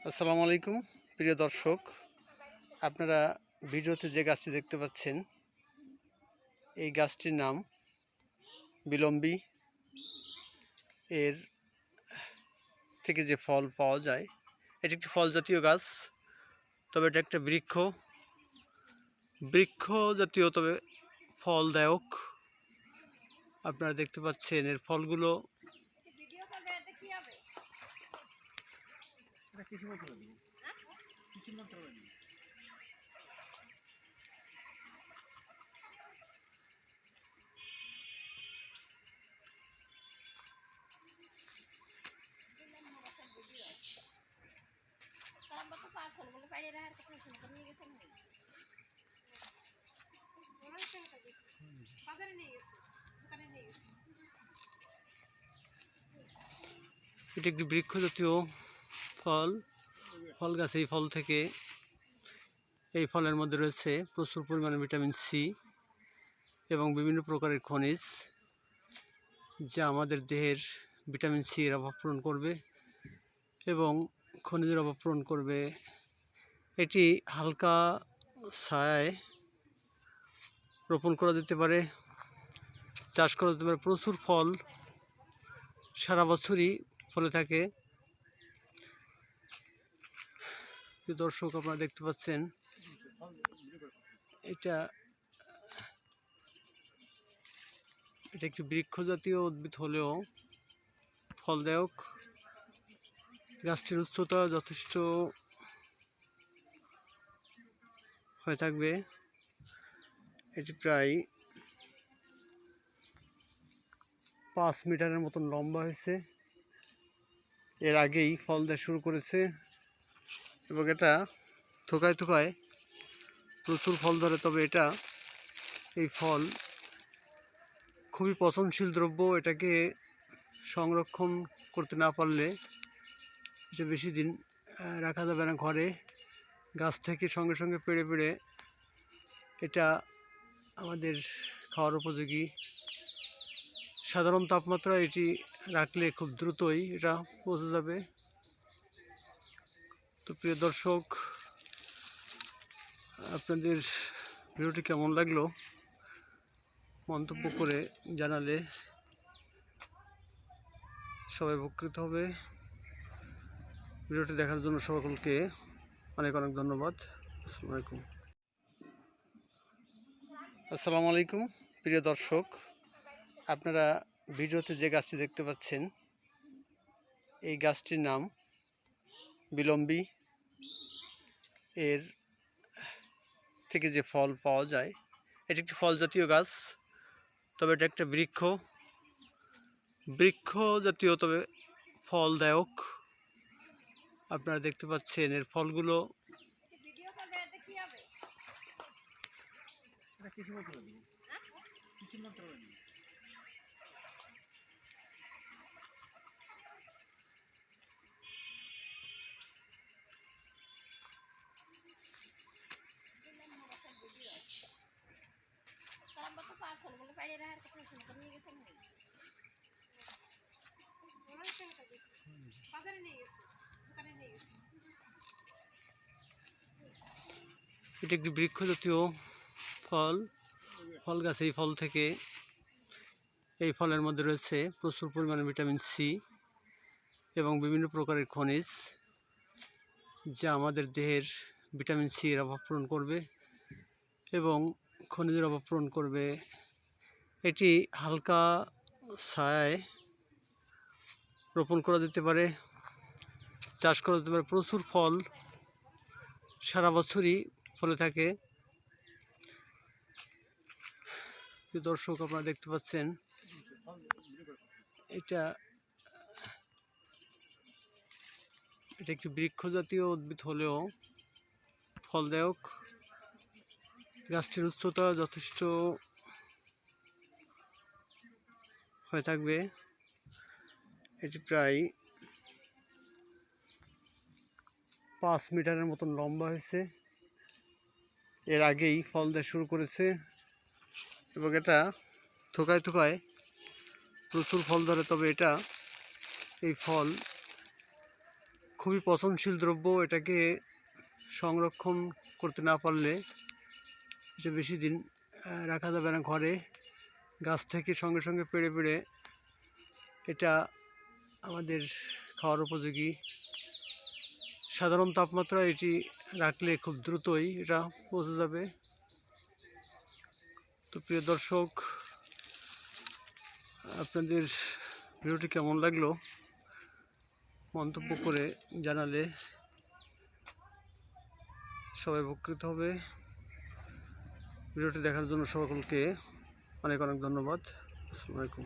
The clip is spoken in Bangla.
আসসালামু আলাইকুম প্রিয় দর্শক, আপনারা ভিডিওতে যে গাছটি দেখতে পাচ্ছেন এই গাছটির নাম বিলম্বী। এর থেকে যে ফল পাওয়া যায় এটি একটি ফল জাতীয় গাছ, তবে এটা একটা বৃক্ষ জাতীয়, তবে ফলদায়ক। আপনারা দেখতে পাচ্ছেন এর ফলগুলো এটি একটি বৃক্ষ জাতীয় ফল গাছ। এই ফলের মধ্যে রয়েছে প্রচুর পরিমাণে ভিটামিন সি এবং বিভিন্ন প্রকারের খনিজ, যা আমাদের দেহের ভিটামিন সি এর অভাব পূরণ করবে এবং খনিজের অভাব পূরণ করবে। এটি হালকা ছায়ায় রোপণ করা যেতে পারে, চাষ করা যেতে পারে। প্রচুর ফল সারা বছরই ফলে থাকে। দর্শক, আপনারা দেখতে পাচ্ছেন এটা একটি বৃক্ষ জাতীয় উদ্ভিদ হলেও ফলদায়ক। গাছটির উচ্চতা যথেষ্ট হয়ে থাকবে, এটি প্রায় 5 মিটারের মতন লম্বা হয়েছে। এর আগেই ফল দেওয়া শুরু করেছে এবং এটা থোকায় থোকায় প্রচুর ফল ধরে। তবে এই ফল খুবই পচনশীল দ্রব্য। এটাকে সংরক্ষণ করতে না পারলে এটা বেশি দিন রাখা যাবে না ঘরে। গাছ থেকে সঙ্গে সঙ্গে পেড়ে পেড়ে এটা আমাদের খাওয়ার উপযোগী। সাধারণ তাপমাত্রায় এটি রাখলে খুব দ্রুতই এটা পচে যাবে। তো প্রিয় দর্শক, আপনাদের ভিডিওটি কেমন লাগলো মন্তব্য করে জানালে সবাই উপকৃত হবে। ভিডিওটি দেখার জন্য সকলকে অনেক অনেক ধন্যবাদ। আসসালামু আলাইকুম প্রিয় দর্শক, আপনারা ভিডিওতে যে গাছটি দেখতে পাচ্ছেন এই গাছটির নাম বিলম্বী। এর থেকে যে ফল পাওয়া যায় এটি একটি ফল জাতীয় গাছ, তবে এটা একটা বৃক্ষ জাতীয়, তবে ফলদায়ক। আপনারা দেখতে পাচ্ছেন এর ফলগুলো এটি একটি বৃক্ষ জাতীয় ফল গাছ। এই ফলের মধ্যে রয়েছে প্রচুর পরিমাণে ভিটামিন সি এবং বিভিন্ন প্রকারের খনিজ, যা আমাদের দেহের ভিটামিন সি এর অভাব পূরণ করবে এবং খনিজের অভাব পূরণ করবে। এটি হালকা ছায়ায় রোপণ করা যেতে পারে, চাষ করা যেতে পারে। প্রচুর ফল সারা বছরই ফলে থাকে। দর্শক, আপনারা দেখতে পাচ্ছেন এটা একটি বৃক্ষ জাতীয় উদ্ভিদ হলেও ফলদায়ক। গাছটির উচ্চতা যথেষ্ট হয়ে থাকবে, এটি প্রায় 5 মিটারের মতন লম্বা হয়েছে। এর আগেই ফল দেওয়া শুরু করেছে এবং এটা থোকায় থোকায় প্রচুর ফল ধরে। তবে এই ফল খুবই পচনশীল দ্রব্য। এটাকে সংরক্ষণ করতে না পারলে এটা বেশি দিন রাখা যাবে না ঘরে। গাছ থেকে সঙ্গে সঙ্গে পেড়ে পেড়ে এটা আমাদের খাওয়ার উপযোগী। সাধারণ তাপমাত্রায় এটি রাখলে খুব দ্রুতই এটা পচে যাবে। তো প্রিয় দর্শক, আপনাদের ভিডিওটি কেমন লাগলো মন্তব্য করে জানালে সবাই উপকৃত হবে। ভিডিওটি দেখার জন্য সকলকে অনেক অনেক ধন্যবাদ। আসসালামু আলাইকুম।